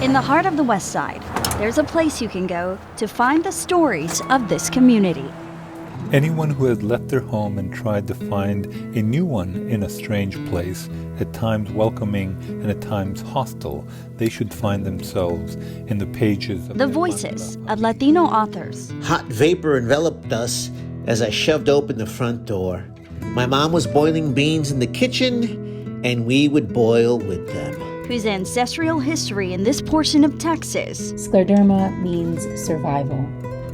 In the heart of the West Side, there's a place you can go to find the stories of this community. Anyone who has left their home and tried to find a new one in a strange place, at times welcoming and at times hostile, they should find themselves in the pages of the voices of Latino authors. Hot vapor enveloped us as I shoved open the front door. My mom was boiling beans in the kitchen, and we would boil with them. Whose ancestral history in this portion of Texas. Scleroderma means survival,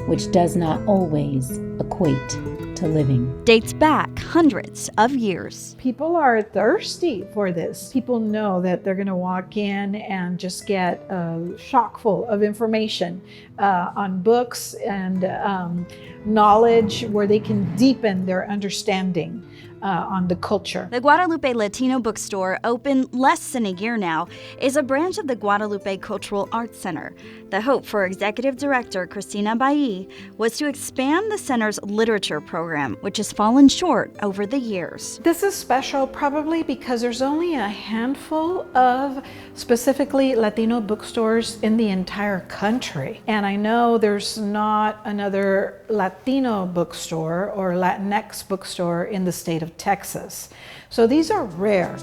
which does not always equate to living. Dates back hundreds of years. People are thirsty for this. People know that they're going to walk in and just get a shock full of information on books and knowledge where they can deepen their understanding on the culture. The Guadalupe Latino Bookstore, open less than a year now, is a branch of the Guadalupe Cultural Arts Center. The hope for Executive Director Cristina Bailly was to expand the center's literature program, which has fallen short over the years. This is special probably because there's only a handful of specifically Latino bookstores in the entire country. And I know there's not another Latino bookstore or Latinx bookstore in the state of Texas. So these are rare.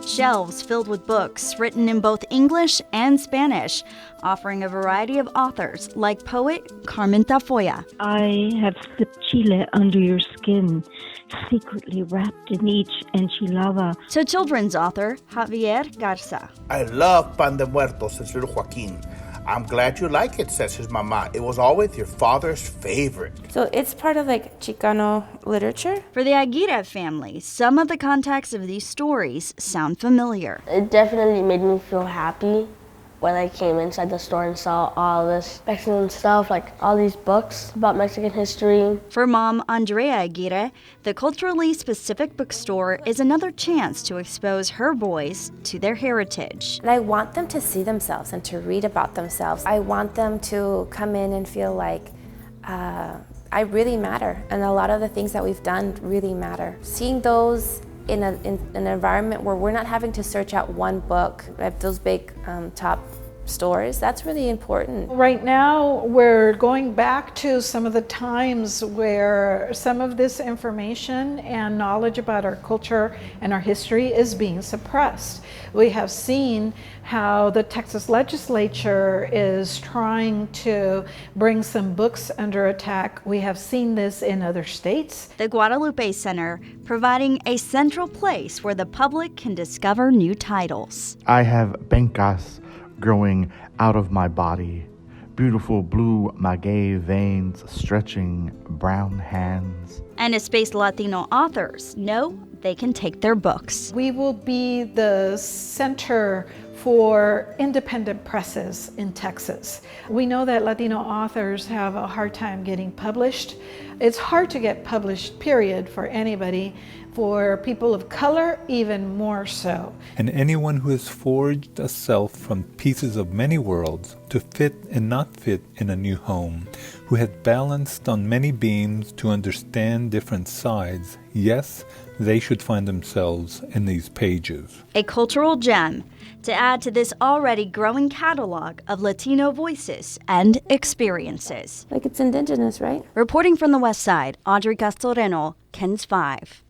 Shelves filled with books written in both English and Spanish, offering a variety of authors like poet Carmen Tafoya. I have slipped chile under your skin, secretly wrapped in each enchilada. To children's author Javier Garza. I love Pan de Muertos, says little Joaquin. I'm glad you like it, says his mama. It was always your father's favorite. So it's part of like Chicano literature. For the Aguirre family, some of the context of these stories sound familiar. It definitely made me feel happy when I came inside the store and saw all this Mexican stuff, like all these books about Mexican history. For Mom Andrea Aguirre, the culturally specific bookstore is another chance to expose her boys to their heritage. And I want them to see themselves and to read about themselves. I want them to come in and feel like I really matter, and a lot of the things that we've done really matter. Seeing those in an environment where we're not having to search out one book at those big top stores, that's really important. Right now, we're going back to some of the times where some of this information and knowledge about our culture and our history is being suppressed. We have seen how the Texas legislature is trying to bring some books under attack. We have seen this in other states. The Guadalupe Center providing a central place where the public can discover new titles. I have pencas growing out of my body, beautiful blue maguey veins stretching brown hands. And a space Latino authors know they can take their books. We will be the center for independent presses in Texas. We know that Latino authors have a hard time getting published. It's hard to get published, period, for anybody. For people of color, even more so. And anyone who has forged a self from pieces of many worlds to fit and not fit in a new home, who has balanced on many beams to understand different sides, yes, they should find themselves in these pages. A cultural gem to add to this already growing catalog of Latino voices and experiences. Like it's indigenous, right? Reporting from the West Side, Audrey Castoreno, KENS 5.